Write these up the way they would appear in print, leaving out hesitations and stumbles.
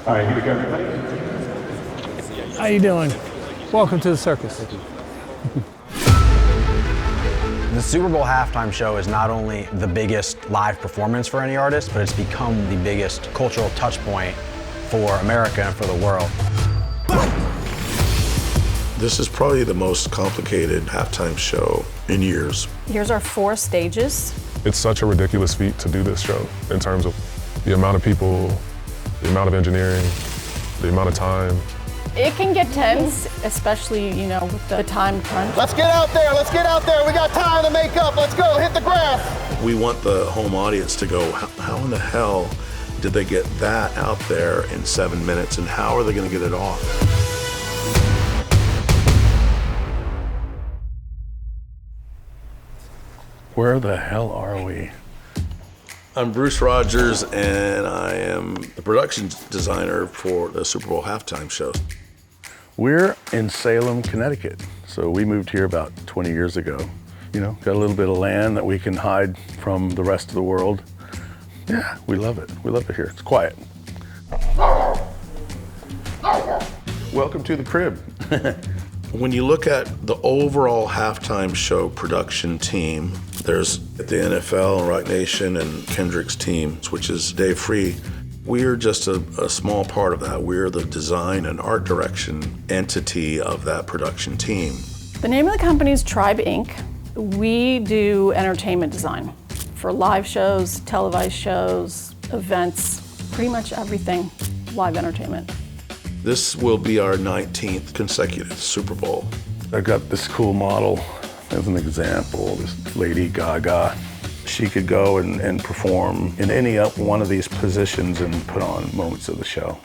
All right, here we go, everybody. How you doing? Welcome to the circus. The Super Bowl halftime show is not only the biggest live performance for any artist, but it's become the biggest cultural touch point for America and for the world. This is probably the most complicated halftime show in years. Here's our 4 stages. It's such a ridiculous feat to do this show in terms of the amount of people, the amount of engineering, the amount of time. It can get tense, especially, with the time crunch. Let's get out there, we got time to make up, let's go, hit the grass. We want the home audience to go, how in the hell did they get that out there in 7 minutes, and how are they gonna get it off? Where the hell are we? I'm Bruce Rogers, and I am the production designer for the Super Bowl halftime show. We're in Salem, Connecticut. So we moved here about 20 years ago. Got a little bit of land that we can hide from the rest of the world. Yeah, we love it. We love it here. It's quiet. Welcome to the crib. When you look at the overall halftime show production team, there's the NFL, Rock Nation, and Kendrick's team, which is Dave Free. We're just a small part of that. We're the design and art direction entity of that production team. The name of the company is Tribe Inc. We do entertainment design for live shows, televised shows, events, pretty much everything live entertainment. This will be our 19th consecutive Super Bowl. I've got this cool model as an example, this Lady Gaga. She could go and perform in any one of these positions and put on moments of the show.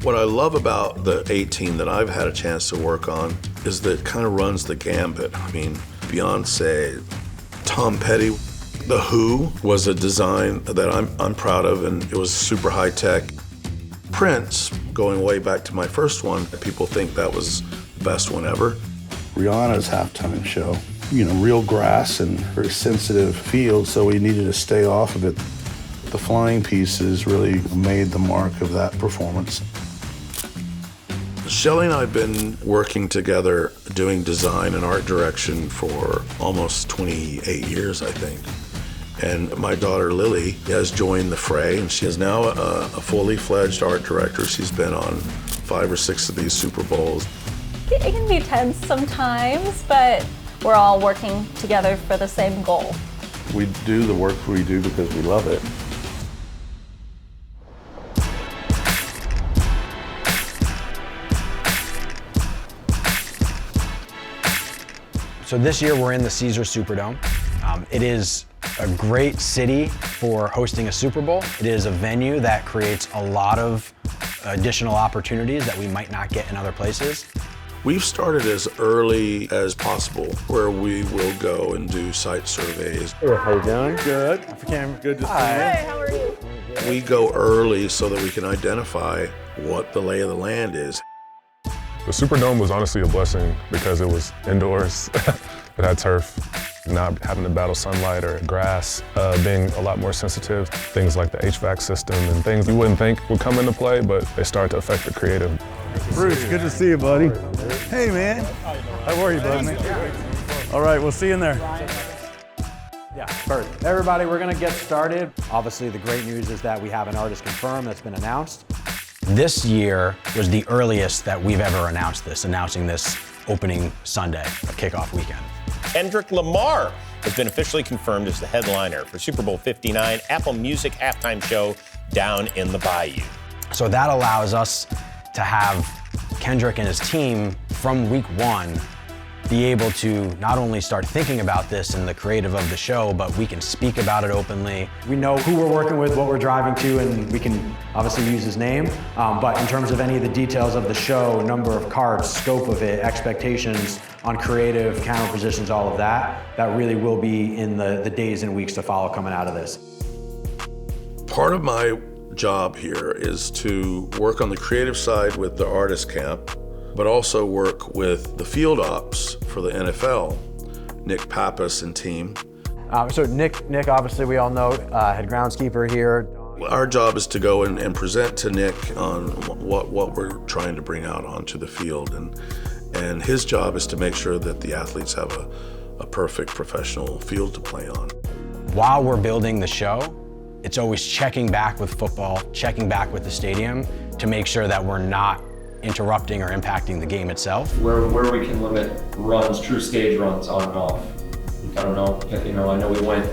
What I love about the 18 that I've had a chance to work on is that it kind of runs the gambit. I mean, Beyonce, Tom Petty. The Who was a design that I'm proud of, and it was super high tech. Prince, going way back to my first one, people think that was the best one ever. Rihanna's halftime show, real grass and very sensitive field, so we needed to stay off of it. The flying pieces really made the mark of that performance. Shelley and I have been working together doing design and art direction for almost 28 years, I think. And my daughter Lily has joined the fray, and she is now a fully fledged art director. She's been on 5 or 6 of these Super Bowls. It can be tense sometimes, but we're all working together for the same goal. We do the work we do because we love it. So this year we're in the Caesars Superdome. It is a great city for hosting a Super Bowl. It is a venue that creates a lot of additional opportunities that we might not get in other places. We've started as early as possible, where we will go and do site surveys. Hey, how you doing? Good. Good to see you. Hey, how are you? We go early so that we can identify what the lay of the land is. The Superdome was honestly a blessing because it was indoors. It had turf, not having to battle sunlight or grass, being a lot more sensitive. Things like the HVAC system and things you wouldn't think would come into play, but they start to affect the creative. Bruce, good to see you, buddy. Hey, man. How are you, buddy? All right, we'll see you in there. Yeah, perfect. Everybody, we're gonna get started. Obviously, the great news is that we have an artist confirmed that's been announced. This year was the earliest that we've ever announcing this opening Sunday, a kickoff weekend. Kendrick Lamar has been officially confirmed as the headliner for Super Bowl 59 Apple Music halftime show down in the Bayou. So that allows us to have Kendrick and his team from week 1 be able to not only start thinking about this in the creative of the show, but we can speak about it openly. We know who we're working with, what we're driving to, and we can obviously use his name. But in terms of any of the details of the show, number of carts, scope of it, expectations on creative, camera positions, all of that, that really will be in the days and weeks to follow coming out of this. Part of my job here is to work on the creative side with the artist camp, but also work with the field ops for the NFL, Nick Pappas and team. So Nick, obviously we all know, head groundskeeper here. Our job is to go and present to Nick on what we're trying to bring out onto the field, and his job is to make sure that the athletes have a perfect professional field to play on. While we're building the show, it's always checking back with football, checking back with the stadium to make sure that we're not interrupting or impacting the game itself. Where we can limit runs, true stage runs on and off. I don't know, I know we went,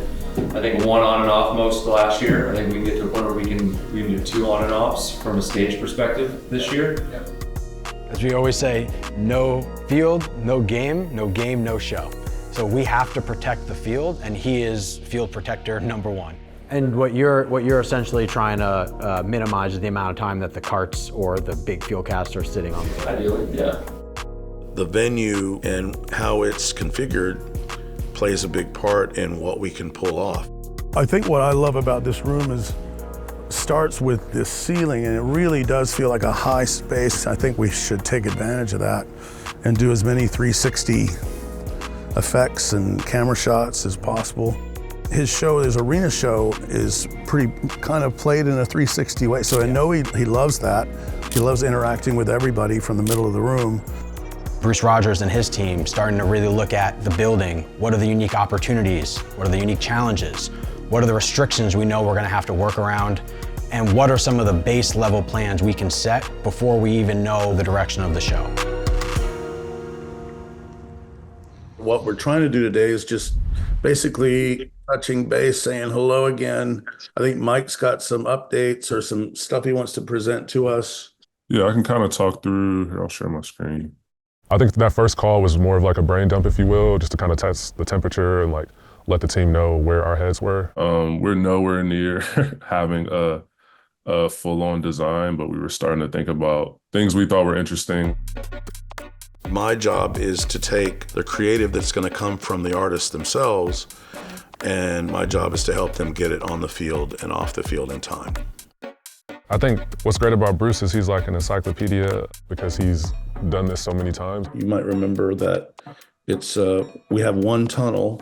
I think, one on and off most last year. I think we can get to a point where we can do 2 on and offs from a stage perspective this year. As we always say, no field, no game, no show. So we have to protect the field, and he is field protector number 1. And what you're essentially trying to minimize is the amount of time that the carts or the big field casts are sitting on. Ideally, yeah. The venue and how it's configured plays a big part in what we can pull off. I think what I love about this room is starts with this ceiling, and it really does feel like a high space. I think we should take advantage of that and do as many 360 effects and camera shots as possible. His show, his arena show, is pretty kind of played in a 360 way. So I know he loves that. He loves interacting with everybody from the middle of the room. Bruce Rogers and his team starting to really look at the building. What are the unique opportunities? What are the unique challenges? What are the restrictions we know we're gonna have to work around? And what are some of the base level plans we can set before we even know the direction of the show? What we're trying to do today is just basically touching base, saying hello again. I think Mike's got some updates or some stuff he wants to present to us. Yeah, I can kind of talk through, here, I'll share my screen. I think that first call was more of like a brain dump, if you will, just to kind of test the temperature and like let the team know where our heads were. We're nowhere near having a full-on design, but we were starting to think about things we thought were interesting. My job is to take the creative that's going to come from the artists themselves, and my job is to help them get it on the field and off the field in time. I think what's great about Bruce is he's like an encyclopedia because he's done this so many times. You might remember that it's we have one tunnel,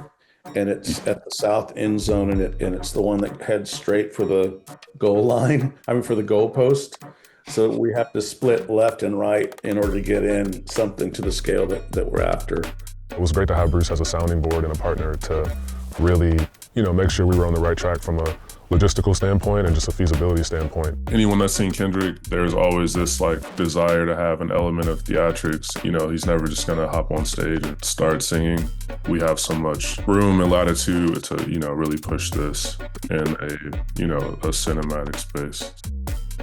and it's at the south end zone, and it's the one that heads straight for the goal line. For the goal post. So we have to split left and right in order to get in something to the scale that we're after. It was great to have Bruce as a sounding board and a partner to really, make sure we were on the right track from a logistical standpoint and just a feasibility standpoint. Anyone that's seen Kendrick, there's always this like desire to have an element of theatrics. He's never just gonna hop on stage and start singing. We have so much room and latitude to, really push this in a cinematic space.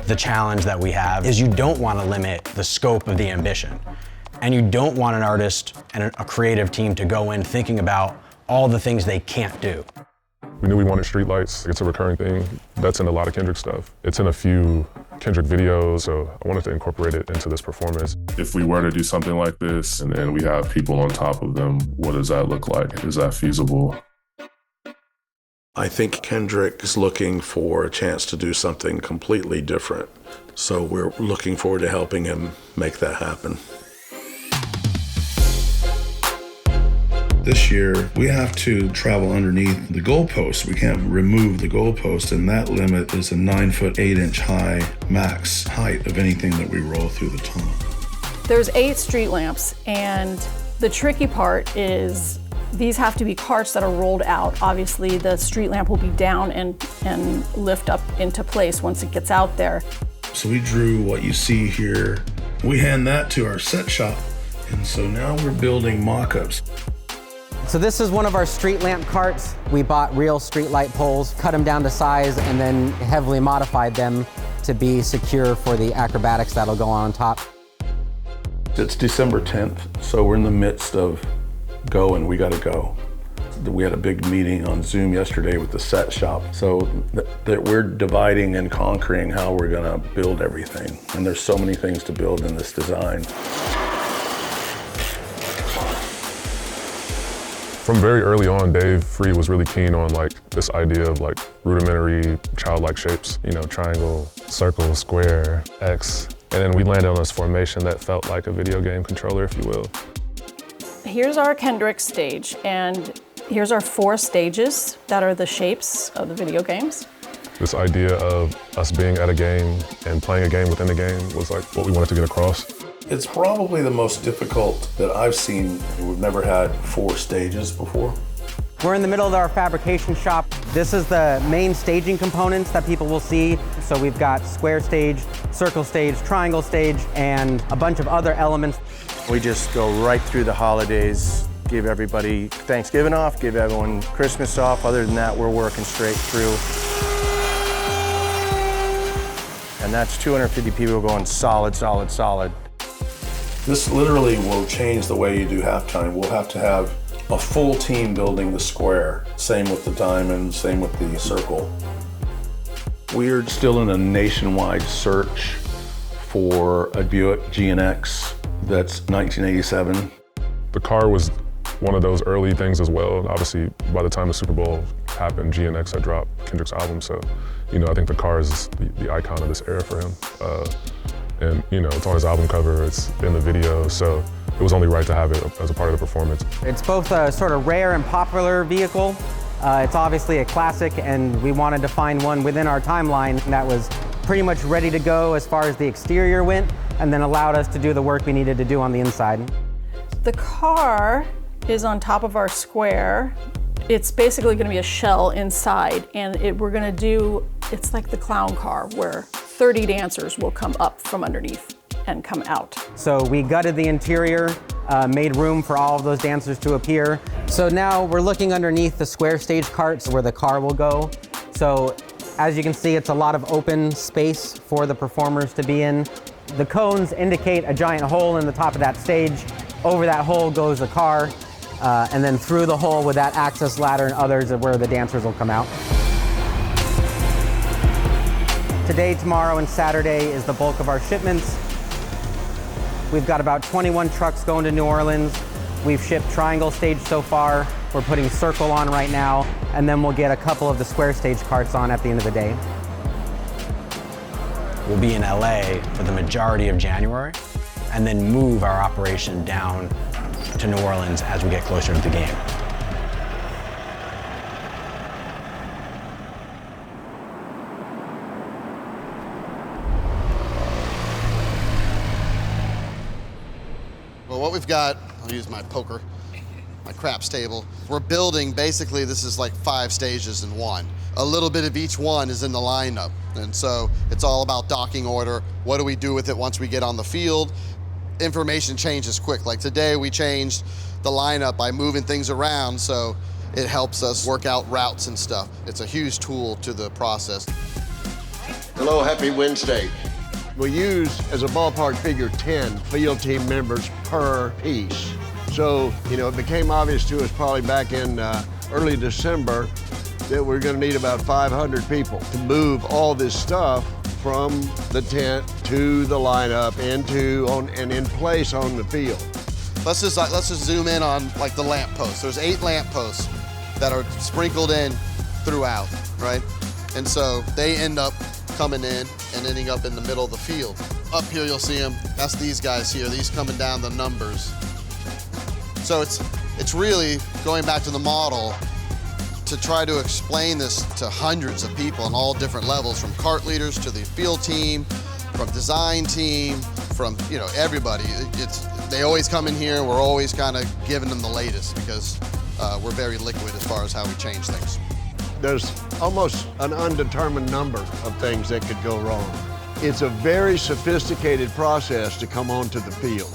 The challenge that we have is you don't want to limit the scope of the ambition. And you don't want an artist and a creative team to go in thinking about all the things they can't do. We knew we wanted streetlights. It's a recurring thing. That's in a lot of Kendrick stuff. It's in a few Kendrick videos, so I wanted to incorporate it into this performance. If we were to do something like this and then we have people on top of them, what does that look like? Is that feasible? I think Kendrick is looking for a chance to do something completely different. So we're looking forward to helping him make that happen. This year, we have to travel underneath the goalpost. We can't remove the goalpost, and that limit is a 9-foot, 8-inch high max height of anything that we roll through the tunnel. There's 8 street lamps, and the tricky part is these have to be carts that are rolled out. Obviously, the street lamp will be down and lift up into place once it gets out there. So we drew what you see here. We hand that to our set shop, and so now we're building mock-ups. So this is one of our street lamp carts. We bought real street light poles, cut them down to size, and then heavily modified them to be secure for the acrobatics that'll go on top. It's December 10th, so we're in the midst of going. We gotta go. We had a big meeting on Zoom yesterday with the set shop. So that we're dividing and conquering how we're gonna build everything. And there's so many things to build in this design. From very early on, Dave Free was really keen on this idea of rudimentary childlike shapes, triangle, circle, square, X. And then we landed on this formation that felt like a video game controller, if you will. Here's our Kendrick stage, and here's our 4 stages that are the shapes of the video games. This idea of us being at a game and playing a game within the game was like what we wanted to get across. It's probably the most difficult that I've seen. We've never had 4 stages before. We're in the middle of our fabrication shop. This is the main staging components that people will see. So we've got square stage, circle stage, triangle stage, and a bunch of other elements. We just go right through the holidays, give everybody Thanksgiving off, give everyone Christmas off. Other than that, we're working straight through. And that's 250 people going solid, solid, solid. This literally will change the way you do halftime. We'll have to have a full team building the square. Same with the diamond, same with the circle. We're still in a nationwide search for a Buick GNX that's 1987. The car was one of those early things as well. Obviously, by the time the Super Bowl happened, GNX had dropped Kendrick's album, so I think the car is the icon of this era for him. And it's on his album cover, it's in the video, so it was only right to have it as a part of the performance. It's both a sort of rare and popular vehicle. It's obviously a classic, and we wanted to find one within our timeline that was pretty much ready to go as far as the exterior went, and then allowed us to do the work we needed to do on the inside. The car is on top of our square. It's basically going to be a shell inside, and we're going to do, it's like the clown car where 30 dancers will come up from underneath and come out. So we gutted the interior, made room for all of those dancers to appear. So now we're looking underneath the square stage carts where the car will go. So as you can see, it's a lot of open space for the performers to be in. The cones indicate a giant hole in the top of that stage. Over that hole goes the car, and then through the hole with that access ladder and others are where the dancers will come out. Today, tomorrow, and Saturday is the bulk of our shipments. We've got about 21 trucks going to New Orleans. We've shipped triangle stage so far. We're putting circle on right now, and then we'll get a couple of the square stage carts on at the end of the day. We'll be in LA for the majority of January, and then move our operation down to New Orleans as we get closer to the game. Well, what we've got, I'll use my poker, my craps table. We're building, basically, this is like 5 stages in one. A little bit of each one is in the lineup. And so it's all about docking order. What do we do with it once we get on the field? Information changes quick. Like today, we changed the lineup by moving things around, so it helps us work out routes and stuff. It's a huge tool to the process. Hello, happy Wednesday. We use, as a ballpark figure, 10 field team members per piece. So, it became obvious to us probably back in early December that we're gonna need about 500 people to move all this stuff from the tent to the lineup and in place on the field. Let's just zoom in on like the lamp posts. There's 8 lamp posts that are sprinkled in throughout, right? And so they end up coming in and ending up in the middle of the field. Up here you'll see them, that's these guys here, these coming down the numbers. So it's really going back to the model to try to explain this to hundreds of people on all different levels, from cart leaders to the field team, from design team, from everybody. They always come in here, we're always kind of giving them the latest because we're very liquid as far as how we change things. There's almost an undetermined number of things that could go wrong. It's a very sophisticated process to come onto the field.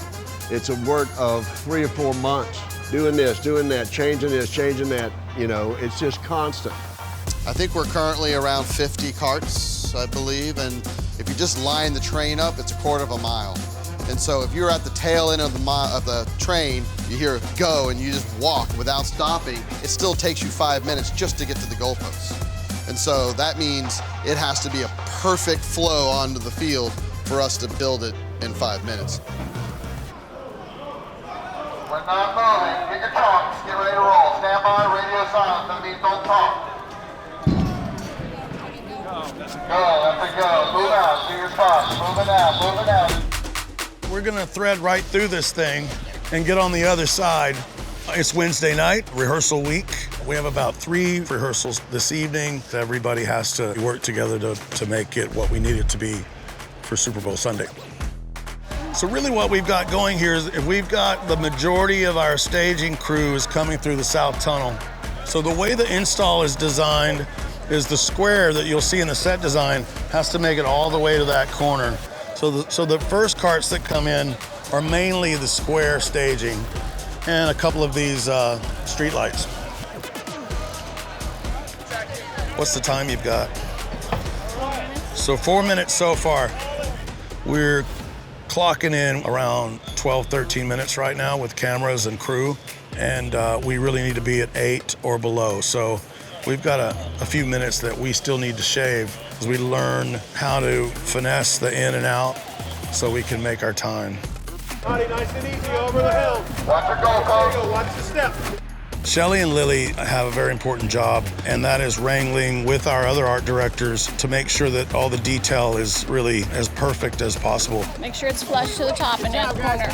It's a work of 3 or 4 months, doing this, doing that, changing this, changing that. It's just constant. I think we're currently around 50 carts, I believe, and if you just line the train up, it's a 1/4 mile. And so if you're at the tail end of the train, you hear go and you just walk without stopping, it still takes you 5 minutes just to get to the goalposts. And so that means it has to be a perfect flow onto the field for us to build it in 5 minutes. We're not moving. Get your chalks. Get ready to roll. Stand by. Radio silence. That means don't talk. Go. That's a go. Move out. Do your talk. Moving out. Moving out. We're gonna thread right through this thing and get on the other side. It's Wednesday night, rehearsal week. We have about 3 rehearsals this evening. Everybody has to work together to make it what we need it to be for Super Bowl Sunday. So really what we've got going here is we've got the majority of our staging crew is coming through the south tunnel. So the way the install is designed is the square that you'll see in the set design has to make it all the way to that corner. So the first carts that come in are mainly the square staging and a couple of these street lights. What's the time you've got? So 4 minutes so far. We're clocking in around 12, 13 minutes right now with cameras and crew, and we really need to be at 8 or below. So we've got a few minutes that we still need to shave as we learn how to finesse the in and out so we can make our time. Body nice and easy over the hill. Watch your goal, folks. Watch the step. Shelly and Lily have a very important job, and that is wrangling with our other art directors to make sure that all the detail is really as perfect as possible. Make sure it's flush to the top and at the corner.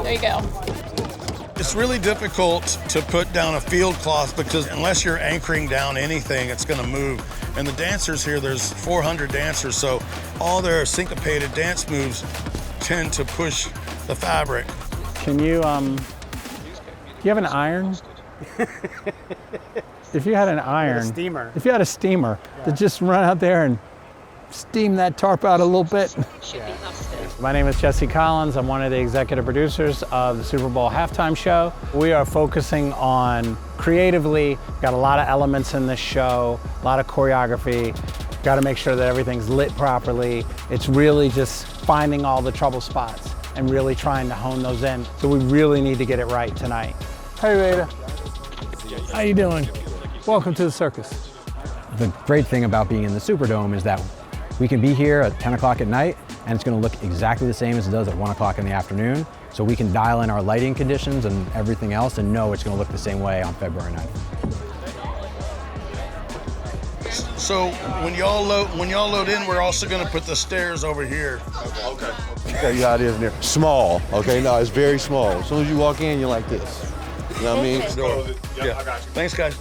There you go. It's really difficult to put down a field cloth because unless you're anchoring down anything, it's going to move. And the dancers here, there's 400 dancers, so all their syncopated dance moves tend to push the fabric. Can you, do you have an iron? If you had an iron, steamer. If you had a steamer, to just run out there and steam that tarp out a little bit. My name is Jesse Collins. I'm one of the executive producers of the Super Bowl halftime show. We are focusing on creatively, got a lot of elements in this show, a lot of choreography, got to make sure that everything's lit properly. It's really just finding all the trouble spots and really trying to hone those in. So we really need to get it right tonight. Hey Rita, how you doing? Welcome to the circus. The great thing about being in the Superdome is that we can be here at 10 o'clock at night and it's going to look exactly the same as it does at 1 o'clock in the afternoon. So we can dial in our lighting conditions and everything else and know it's going to look the same way on February 9th. So when y'all load in, we're also going to put the stairs over here. Okay. Okay, you how it is in there. Small, okay? No, it's very small. As soon as you walk in, you're like this. You know what I mean? Sure. Yeah. Thanks, guys.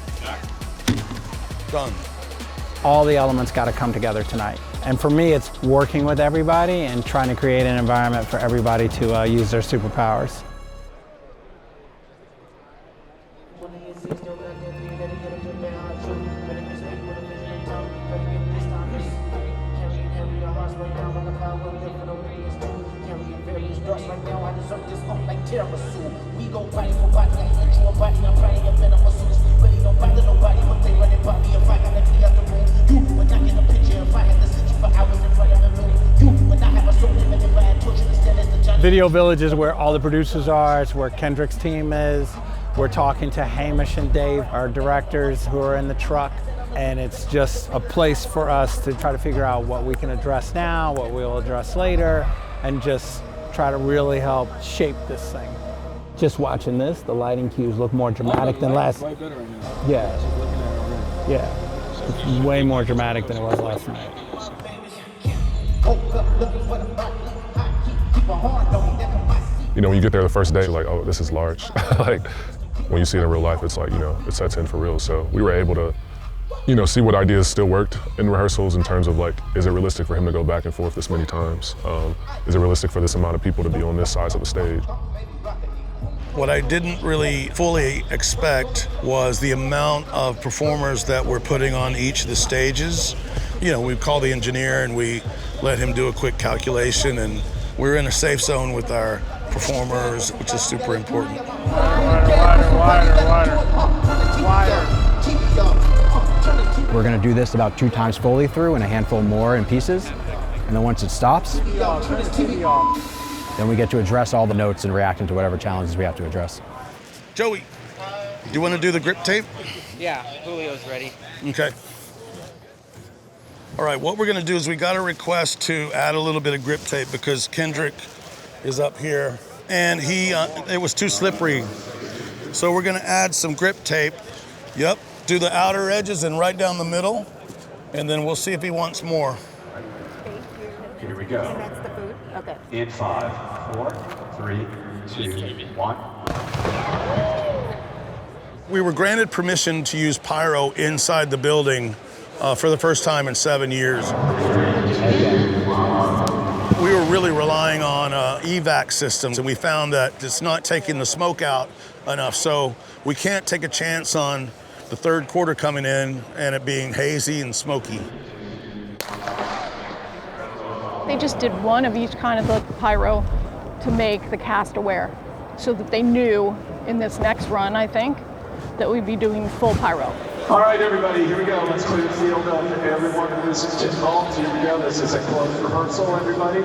Done. All the elements got to come together tonight. And for me, it's working with everybody and trying to create an environment for everybody to use their superpowers. Video Village is where all the producers are. It's where Kendrick's team is. We're talking to Hamish and Dave, our directors who are in the truck. And it's just a place for us to try to figure out what we can address now, what we'll address later, and just try to really help shape this thing. Just watching this, the lighting cues look more dramatic than last. Yeah. Yeah. It's way more dramatic than it was last night. You know, when you get there the first day, you're like, oh, this is large. Like, when you see it in real life, it's like, you know, it sets in for real. So we were able to, you know, see what ideas still worked in rehearsals in terms of like, is it realistic for him to go back and forth this many times? Is it realistic for this amount of people to be on this size of the stage? What I didn't really fully expect was the amount of performers that we're putting on each of the stages. You know, we call the engineer and we let him do a quick calculation, and we're in a safe zone with our performers, which is super important. We're going to do this about 2 times fully through and a handful more in pieces. And then once it stops, then we get to address all the notes and reacting to whatever challenges we have to address. Joey, do you want to do the grip tape? Yeah, Julio's ready. Okay. All right, what we're going to do is we got a request to add a little bit of grip tape because Kendrick is up here and it was too slippery. So we're going to add some grip tape. Yep, do the outer edges and right down the middle, and then we'll see if he wants more. Here we go. And that's the food? Okay. In 5, 4, 3, 2, 1. We were granted permission to use pyro inside the building for the first time in 7 years. We were really relying on evac systems, and we found that it's not taking the smoke out enough. So we can't take a chance on the third quarter coming in and it being hazy and smoky. They just did one of each kind of the pyro to make the cast aware, so that they knew in this next run, I think, that we'd be doing full pyro. All right, everybody, here we go. Let's clear the field up. Everyone who's involved, here we go. This is a close rehearsal, everybody.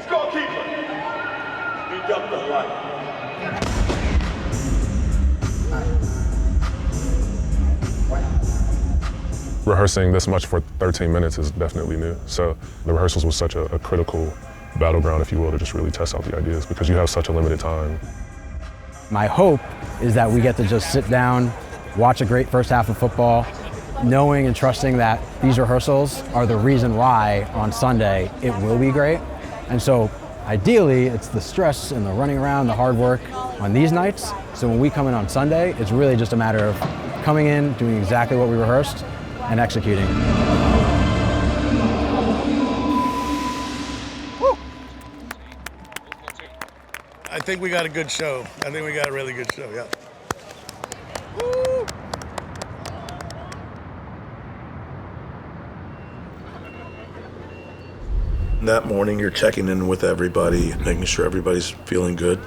Goalkeeper. Beat up the light. Rehearsing this much for 13 minutes is definitely new. So the rehearsals was such a critical battleground, if you will, to just really test out the ideas because you have such a limited time. My hope is that we get to just sit down, watch a great first half of football, knowing and trusting that these rehearsals are the reason why on Sunday it will be great. And so ideally, it's the stress and the running around, the hard work on these nights. So when we come in on Sunday, it's really just a matter of coming in, doing exactly what we rehearsed, and executing. I think we got a good show. I think we got a really good show, yeah. Woo! That morning, you're checking in with everybody, making sure everybody's feeling good.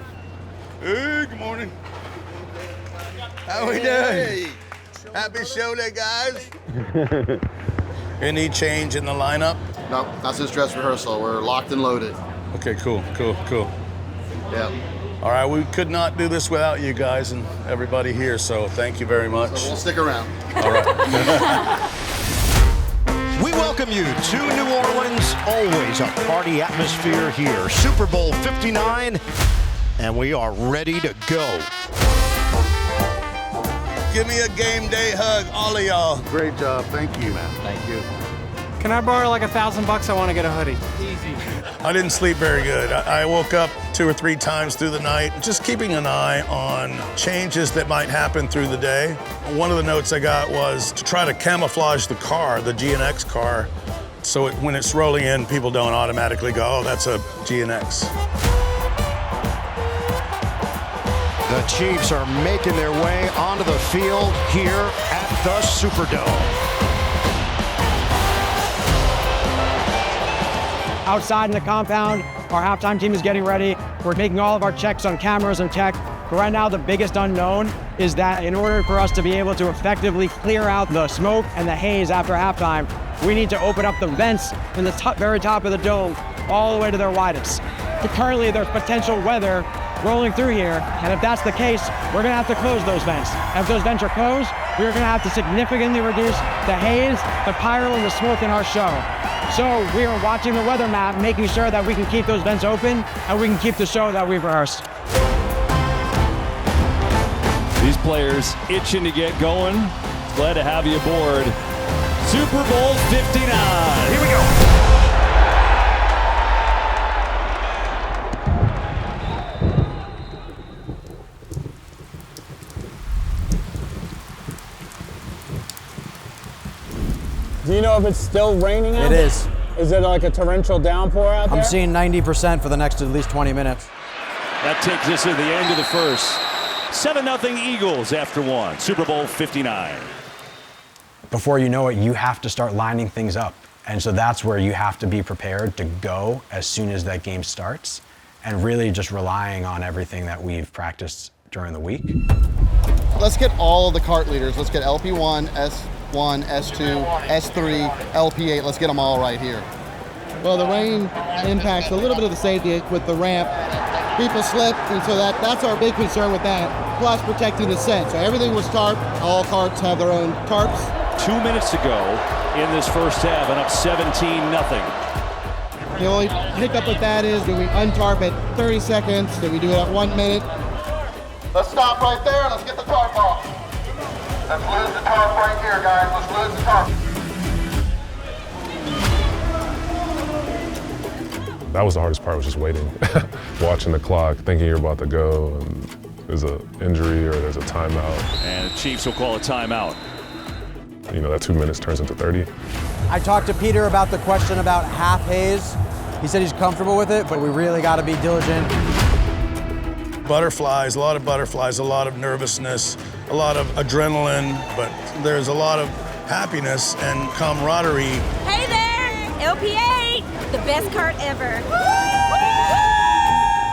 Hey, good morning. How we doing? Happy show day, guys. Any change in the lineup? No, that's his dress rehearsal. We're locked and loaded. Okay, cool. Yeah. All right, we could not do this without you guys and everybody here, so thank you very much. So we'll stick around. All right. We welcome you to New Orleans. Always a party atmosphere here. Super Bowl 59, and we are ready to go. Give me a game day hug, all of y'all. Great job. Thank you, man. Thank you. Can I borrow like $1,000? I want to get a hoodie. Easy. I didn't sleep very good. I woke up 2 or 3 times through the night, just keeping an eye on changes that might happen through the day. One of the notes I got was to try to camouflage the car, the GNX car, so when it's rolling in, people don't automatically go, oh, that's a GNX. The Chiefs are making their way onto the field here at the Superdome. Outside in the compound, our halftime team is getting ready. We're making all of our checks on cameras and tech. But right now, the biggest unknown is that in order for us to be able to effectively clear out the smoke and the haze after halftime, we need to open up the vents in the very top of the dome all the way to their widest. But currently, there's potential weather rolling through here, and if that's the case, we're gonna have to close those vents. And if those vents are closed, we're gonna have to significantly reduce the haze, the pyro, and the smoke in our show. So we are watching the weather map, making sure that we can keep those vents open and we can keep the show that we've rehearsed. These players itching to get going. Glad to have you aboard. Super Bowl 59. Here we go. Do you know if it's still raining out It there? is. Is it like a torrential downpour out there? I'm seeing 90% for the next at least 20 minutes. That takes us to the end of the first. 7-0 Eagles after 1. Super Bowl 59. Before you know it, you have to start lining things up. And so that's where you have to be prepared to go as soon as that game starts and really just relying on everything that we've practiced during the week. Let's get all of the cart leaders. Let's get LP1, S1, S2, S3, LP8. Let's get them all right here. Well, the rain impacts a little bit of the safety with the ramp. People slip, and so that's our big concern with that. Plus protecting the set. So everything was tarped. All carts have their own tarps. 2 minutes to go in this first half and up 17-0. The only hiccup with that is, do we untarp at 30 seconds? Do we do it at 1 minute? Let's stop right there and let's get the tarp off. Let's lose the tarp right here, guys. Let's lose the tarp. That was the hardest part, was just waiting, watching the clock, thinking you're about to go, and there's an injury or there's a timeout. And the Chiefs will call a timeout. You know, that 2 minutes turns into 30. I talked to Peter about the question about half haze. He said he's comfortable with it, but we really got to be diligent. Butterflies, a lot of butterflies, a lot of nervousness, a lot of adrenaline, but there's a lot of happiness and camaraderie. Hey there, LPA, the best cart ever.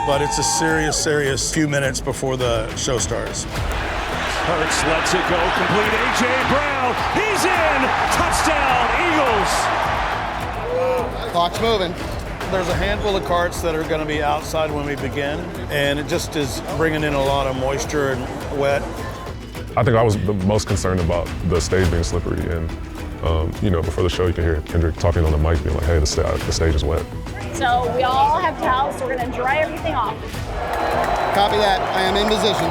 But it's a serious few minutes before the show starts. Hurts lets it go, complete A.J. Brown, he's in, touchdown, Eagles. Clock's moving. There's a handful of carts that are going to be outside when we begin, and it just is bringing in a lot of moisture and wet. I think I was the most concerned about the stage being slippery, and you know, before the show you can hear Kendrick talking on the mic being like, hey, the stage is wet. So we all have towels, so we're gonna dry everything off. Copy that. I am in position.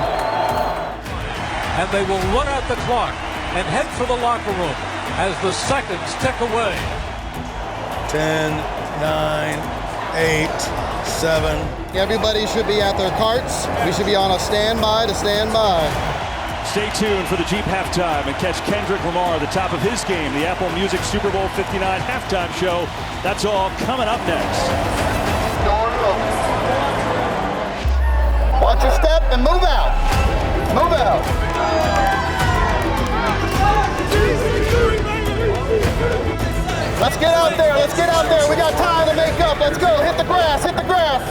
And they will run out the clock and head for the locker room as the seconds tick away. 10, 9, 8, 7. Everybody should be at their carts. We should be on a standby to stand by. Stay tuned for the Jeep halftime and catch Kendrick Lamar, the top of his game, the Apple Music Super Bowl 59 halftime show. That's all coming up next. Watch your step and move out. Move out. Let's get out there. Let's get out there. We got time to make up. Let's go. Hit the grass. Hit the grass.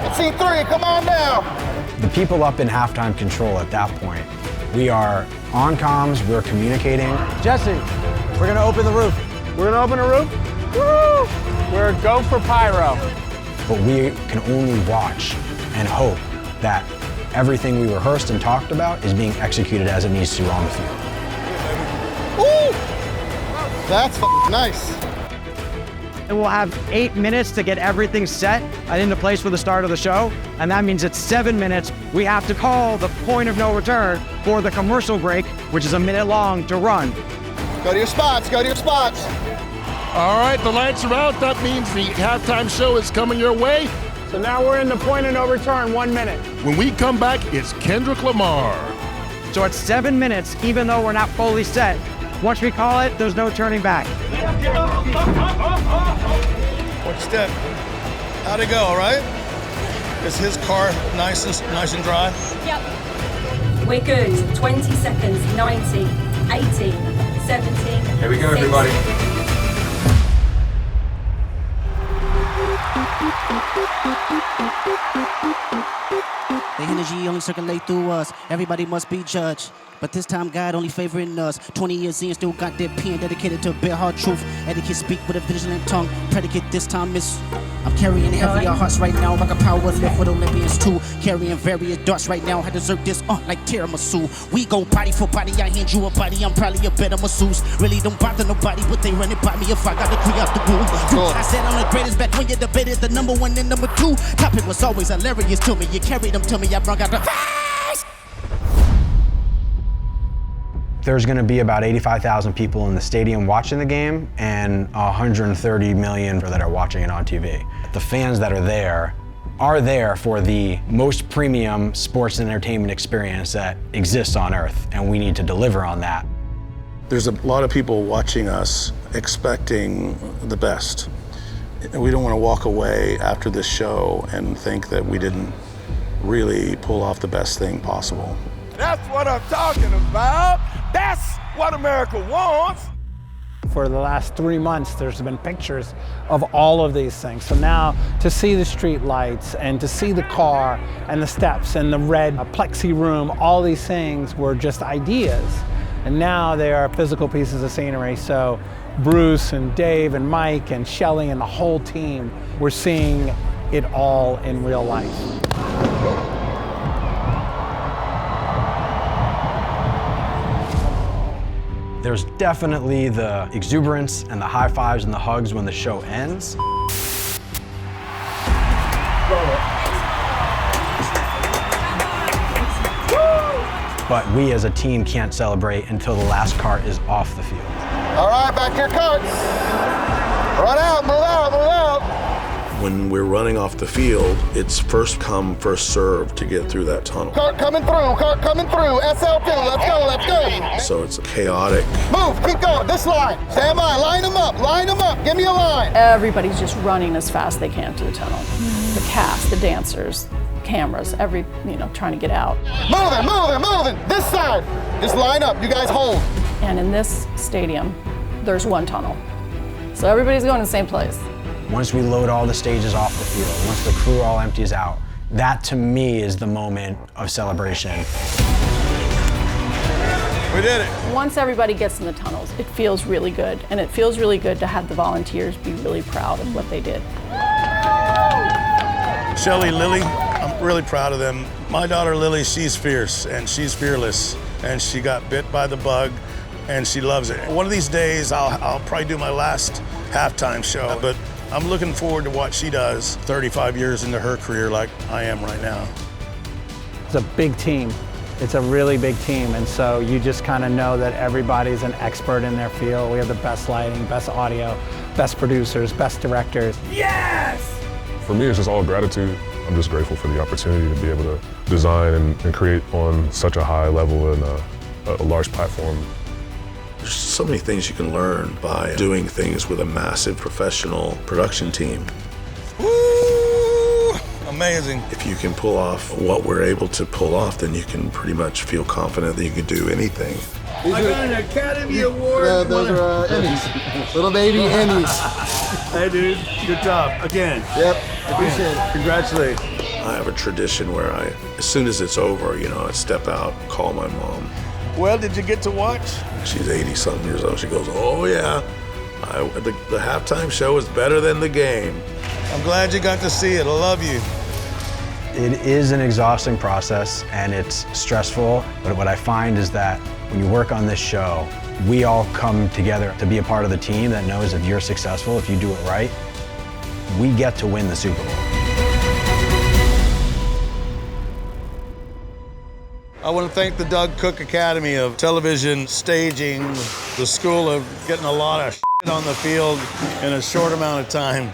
Let's see 3. Come on down. The people up in halftime control at that point, we are on comms, we're communicating. Jesse, we're gonna open the roof. We're gonna open the roof? Woo! We're go for pyro. But we can only watch and hope that everything we rehearsed and talked about is being executed as it needs to on the field. Woo! That's nice. And we'll have 8 minutes to get everything set and into place for the start of the show. And that means it's 7 minutes. We have to call the point of no return for the commercial break, which is a minute long to run. Go to your spots, go to your spots. All right, the lights are out. That means the halftime show is coming your way. So now we're in the point of no return, 1 minute. When we come back, it's Kendrick Lamar. So it's 7 minutes, even though we're not fully set. Once we call it, there's no turning back. Watch step. How'd it go, all right? Is his car nice and dry? Yep. We're good. 20 seconds, 90, 80, 70. Here we go, everybody. The energy only circulate through us. Everybody must be judged. But this time, God only favoring us. 20 years in, still got that pen dedicated to bare hard truth. Etiquette speak with a vigilant tongue. Predicate this time is I'm carrying heavier hearts right now, like a power lift with Olympians too. Carrying various darts right now. I deserve this like tiramisu. We go body for body. I hand you a body. I'm probably a better masseuse. Really don't bother nobody, but they running by me if I got to clear out the room. I said I'm the greatest back when you debated the number 1 and number 2. Topic was always hilarious to me. You carried them to me. I brought out the face. There's going to be about 85,000 people in the stadium watching the game and 130 million that are watching it on TV. The fans that are there for the most premium sports and entertainment experience that exists on earth, and we need to deliver on that. There's a lot of people watching us expecting the best. We don't want to walk away after this show and think that we didn't really pull off the best thing possible. That's what I'm talking about. That's what America wants. For the last 3 months, there's been pictures of all of these things. So now to see the street lights and to see the car and the steps and the red plexi room, all these things were just ideas. And now they are physical pieces of scenery. So Bruce and Dave and Mike and Shelley and the whole team, we're seeing it all in real life. There's definitely the exuberance and the high fives and the hugs when the show ends. But we as a team can't celebrate until the last cart is off the field. All right, back to your carts. Run out, move out, move out. When we're running off the field, it's first come, first serve to get through that tunnel. Cart coming through, SL2, let's go. So it's chaotic. Move, keep going, this line. Stand by, line them up, give me a line. Everybody's just running as fast as they can to the tunnel. The cast, the dancers, cameras, trying to get out. Moving, this side. Just line up, you guys hold. And in this stadium, there's one tunnel. So everybody's going to the same place. Once we load all the stages off the field, once the crew all empties out, that to me is the moment of celebration. We did it. Once everybody gets in the tunnels, it feels really good. And it feels really good to have the volunteers be really proud of what they did. Shelly, Lily, I'm really proud of them. My daughter Lily, she's fierce and she's fearless, and she got bit by the bug and she loves it. One of these days I'll probably do my last halftime show, but I'm looking forward to what she does 35 years into her career like I am right now. It's a big team. It's a really big team, and so you just kind of know that everybody's an expert in their field. We have the best lighting, best audio, best producers, best directors. Yes! For me, it's just all gratitude. I'm just grateful for the opportunity to be able to design and create on such a high level and a large platform. There's so many things you can learn by doing things with a massive professional production team. Woo! Amazing. If you can pull off what we're able to pull off, then you can pretty much feel confident that you can do anything. I got an Academy Award. Those are Emmys. Little baby Emmys. Hey, dude. Good job. Again. Yep. Appreciate it. Congratulations. I have a tradition where as soon as it's over, I step out, call my mom. Well, did you get to watch? She's 80-something years old. She goes, oh yeah, the halftime show is better than the game. I'm glad you got to see it. I love you. It is an exhausting process and it's stressful, but what I find is that when you work on this show, we all come together to be a part of the team that knows if you're successful, if you do it right, we get to win the Super Bowl. I want to thank the Doug Cook Academy of Television Staging, the school of getting a lot of shit on the field in a short amount of time.